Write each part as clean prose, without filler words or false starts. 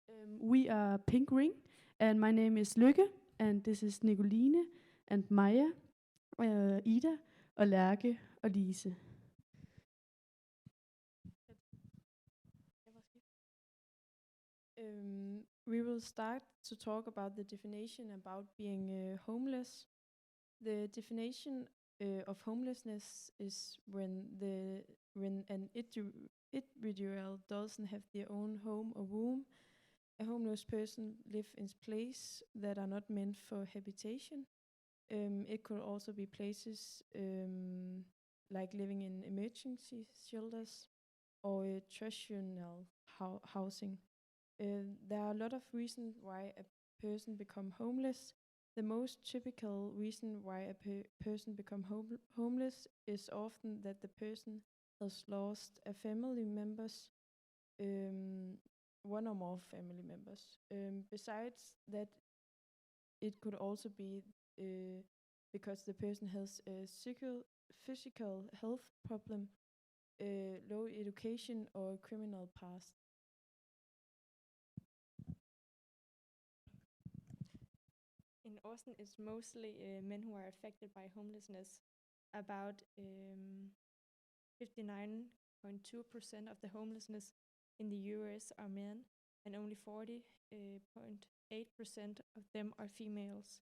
We are Pink Ring, and my name is Lykke, and this is Nicoline, and Maja, Ida, og Lærke, og Lise. We will start to talk about the definition about being homeless. The definition of homelessness is when an individual doesn't have their own home or room. A homeless person lives in places that are not meant for habitation. It could also be places like living in emergency shelters or traditional housing. There are a lot of reasons why a person become homeless. The most typical reason why a person become homeless is often that the person has lost a family members, one or more family members. Besides that, it could also be because the person has a physical health problem, low education, or criminal past. In Austin, it's mostly men who are affected by homelessness. About 59.2% of the homelessness in the US are men, and only 40.8% of them are females.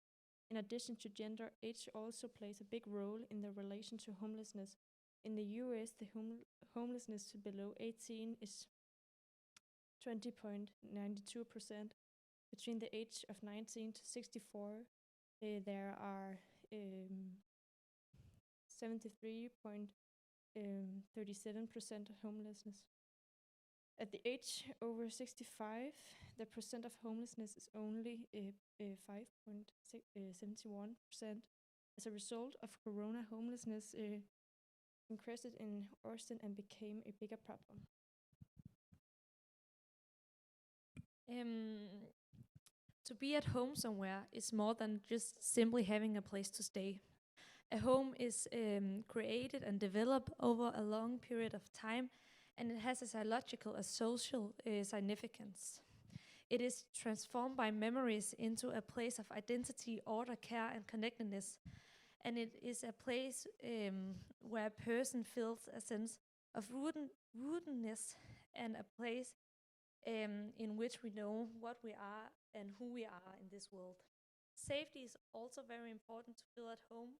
In addition to gender, age also plays a big role in the relation to homelessness. In the US, the homelessness below 18 is 20.92%. Between the age of 19 to 64, there are 73.37% of homelessness. At the age over 65, the percent of homelessness is only 5.71%. As a result of corona, homelessness increased in Austin and became a bigger problem. To be at home somewhere is more than just simply having a place to stay. A home is created and developed over a long period of time, and it has a psychological and social significance. It is transformed by memories into a place of identity, order, care, and connectedness. And it is a place where a person feels a sense of rootedness, and a place in which we know what we are and who we are in this world. Safety is also very important to feel at home.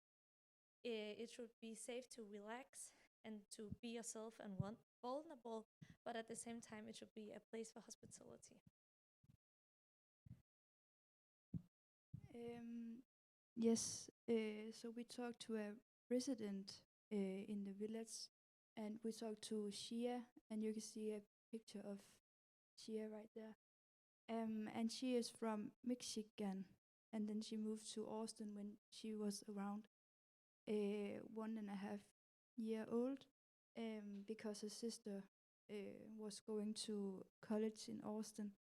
It should be safe to relax and to be yourself and vulnerable, but at the same time, it should be a place for hospitality. Yes, so we talked to a resident in the village, and we talked to Shea, and you can see a picture of Shea right there. And she is from Michigan, and then she moved to Austin when she was around 1.5 years old, because her sister was going to college in Austin.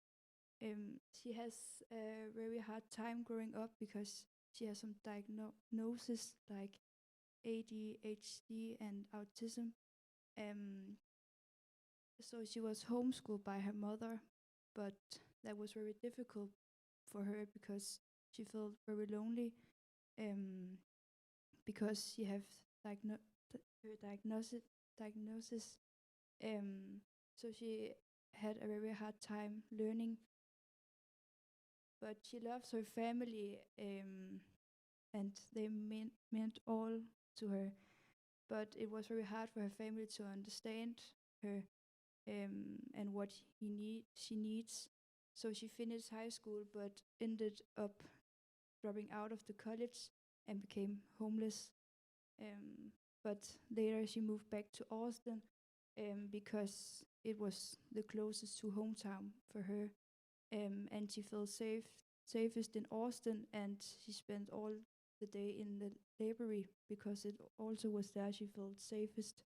She has a very hard time growing up because she has some diagnosis like ADHD and autism. So she was homeschooled by her mother, but that was very difficult for her because she felt very lonely, because she have her diagnosis. So she had a very hard time learning, but she loves her family, and they meant all to her. But it was very hard for her family to understand her, and what she needs. So she finished high school, but ended up dropping out of the college and became homeless. But later she moved back to Austin, because it was the closest to hometown for her, and she felt safest in Austin, and she spent all the day in the library because it also was there she felt safest.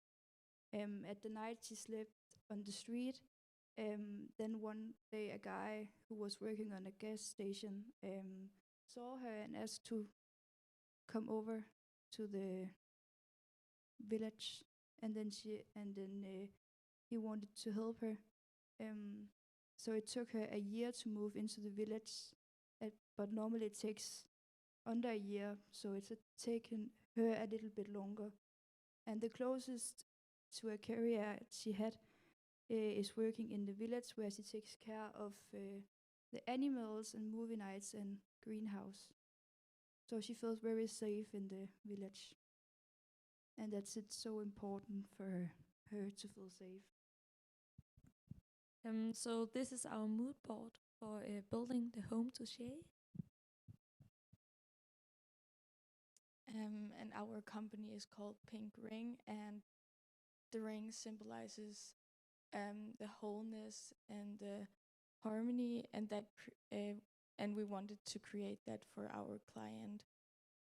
At the night she slept on the street. Then one day a guy who was working on a gas station saw her and asked to come over to the village, and then he wanted to help her. So it took her a year to move into the village, but normally it takes under a year, so it's taken her a little bit longer. And the closest to a career she had is working in the village, where she takes care of the animals and movie nights and greenhouse. So she feels very safe in the village, and that's it's so important for her to feel safe. So this is our mood board for building the home to Shea. And our company is called Pink Ring, and the ring symbolizes the wholeness and the harmony, and and we wanted to create that for our client.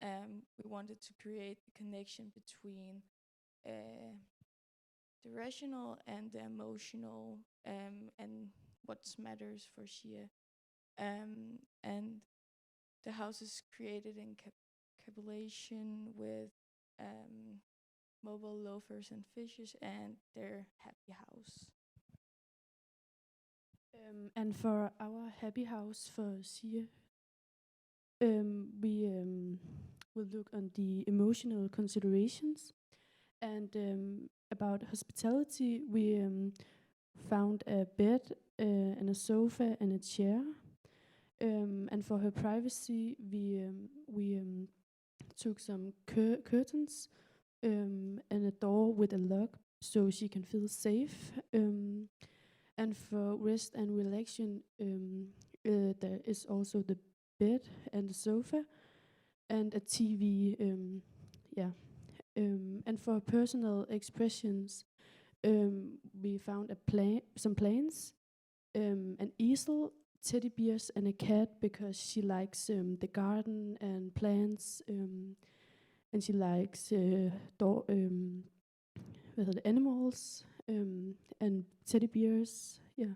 We wanted to create the connection between the rational and the emotional, and what matters for Shea. And the house is created in collaboration with Mobile Loafers and Fishes and their happy house. And for our happy house for Sia, we will look on the emotional considerations. And about hospitality, we found a bed and a sofa and a chair. And for her privacy, we took some curtains and a door with a lock, so she can feel safe. And for rest and relaxation, there is also the bed and the sofa and a TV. Yeah. And for personal expressions, we found some plants, an easel, teddy bears, and a cat, because she likes the garden and plants, and she likes animals, and teddy bears. Yeah.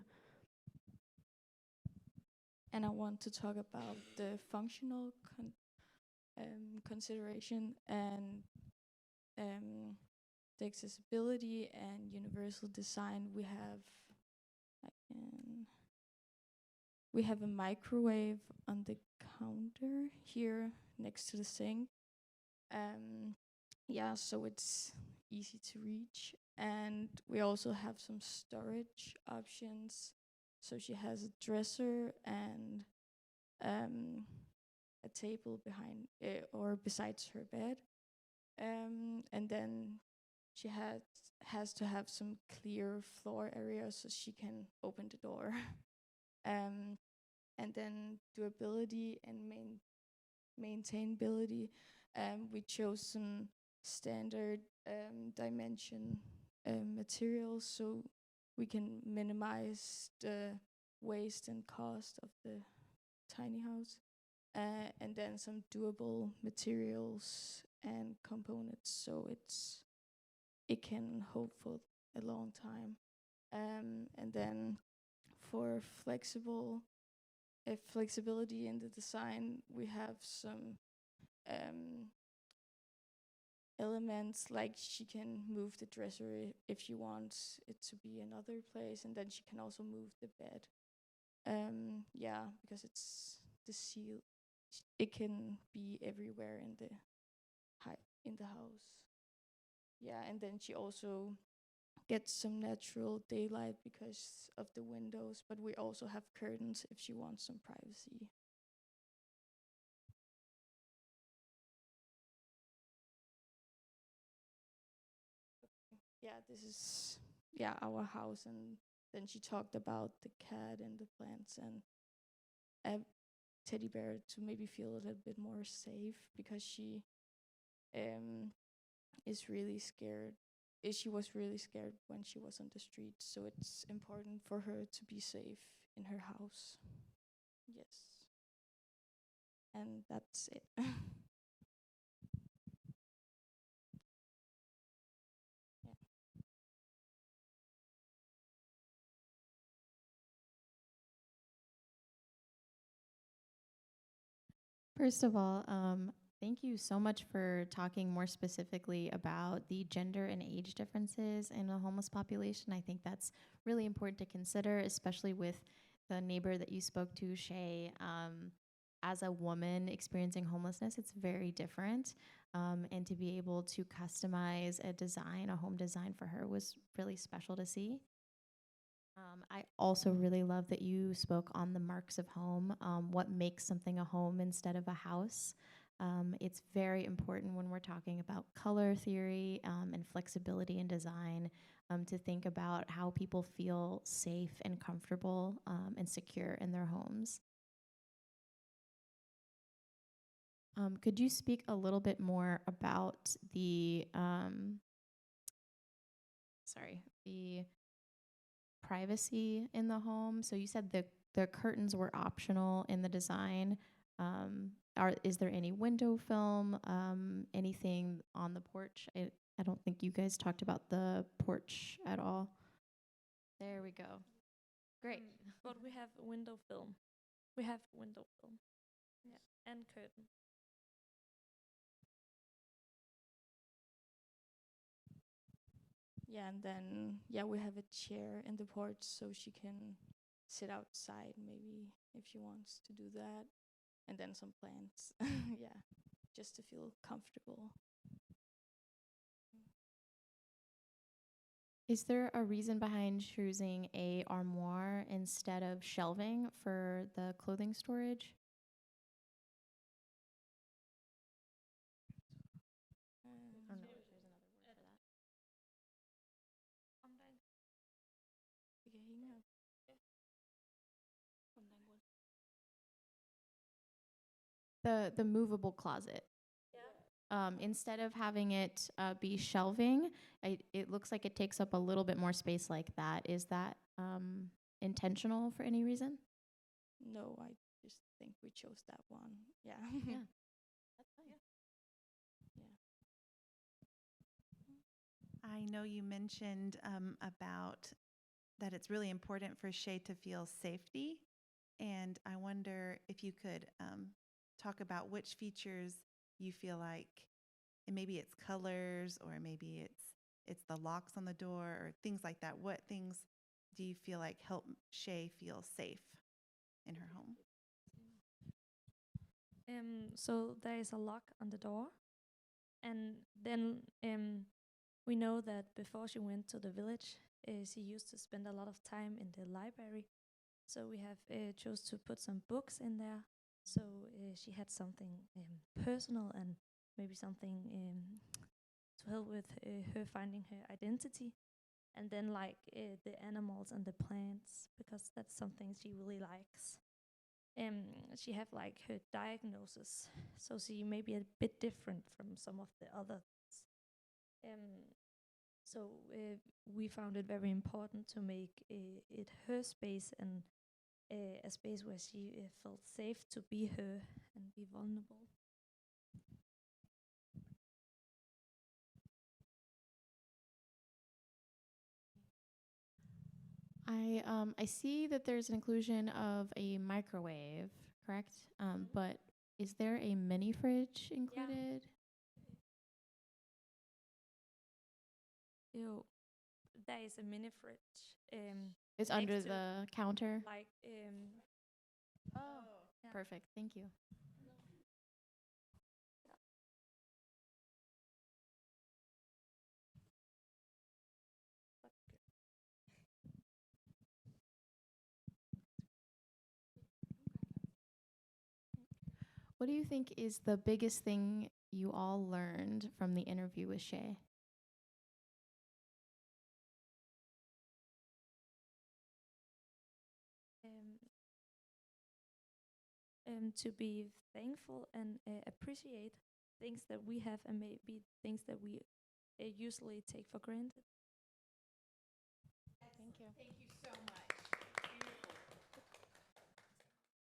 And I want to talk about the functional consideration and the accessibility and universal design. We have a microwave on the counter here next to the sink. So it's easy to reach. And we also have some storage options. So she has a dresser and a table behind or besides her bed. And then she has to have some clear floor area so she can open the door. And then durability and maintainability. We chose some standard dimension materials so we can minimize the waste and cost of the tiny house. And then some doable materials and components so it can hold for a long time. And then for flexibility in the design, we have some elements, like she can move the dresser if she wants it to be another place, and then she can also move the bed. Because it's the seal, it can be everywhere in the house. And then she also gets some natural daylight because of the windows, but we also have curtains if she wants some privacy. This is our house. And then she talked about the cat and the plants and a teddy bear to maybe feel a little bit more safe, because she is really scared. She was really scared when she was on the street, so it's important for her to be safe in her house. Yes. And that's it. First of all, thank you so much for talking more specifically about the gender and age differences in the homeless population. I think that's really important to consider, especially with the neighbor that you spoke to, Shea, as a woman experiencing homelessness, it's very different. And to be able to customize a design, a home design for her was really special to see. I also really love that you spoke on the marks of home, what makes something a home instead of a house. It's very important when we're talking about color theory and flexibility in design to think about how people feel safe and comfortable and secure in their homes. Could you speak a little bit more about the the privacy in the home? So you said the curtains were optional in the design. Is there any window film? Anything on the porch? I don't think you guys talked about the porch at all. There we go. Great. But we have window film. We have window film. Yeah, and curtain. Yeah, and then we have a chair in the porch so she can sit outside maybe if she wants to do that, and then some plants. Yeah, just to feel comfortable. Is there a reason behind choosing a armoire instead of shelving for the clothing storage? I don't know if there's another word for that. The movable closet. Instead of having it be shelving, it looks like it takes up a little bit more space like that. Is that intentional for any reason? No, I just think we chose that one. Yeah. Yeah. That's fine. Yeah. I know you mentioned about that it's really important for Shea to feel safety, and I wonder if you could talk about which features you feel like, and maybe it's colors or maybe it's the locks on the door or things like that. What things do you feel like help Shea feel safe in her home? So there is a lock on the door, and then we know that before she went to the village, she used to spend a lot of time in the library. So we have chose to put some books in there. So she had something personal and maybe something to help with her finding her identity. And then like the animals and the plants, because that's something she really likes. She have like her diagnosis, so she may be a bit different from some of the others. So we found it very important to make it her space and a space where she felt safe to be her and be vulnerable. I see that there's an inclusion of a microwave, correct? But is there a mini fridge included? Ew. There is a mini fridge. It's next under to, the counter. like Oh, yeah. perfect. Thank you. What do you think is the biggest thing you all learned from the interview with Shea? To be thankful and appreciate things that we have and maybe things that we usually take for granted. Thank you.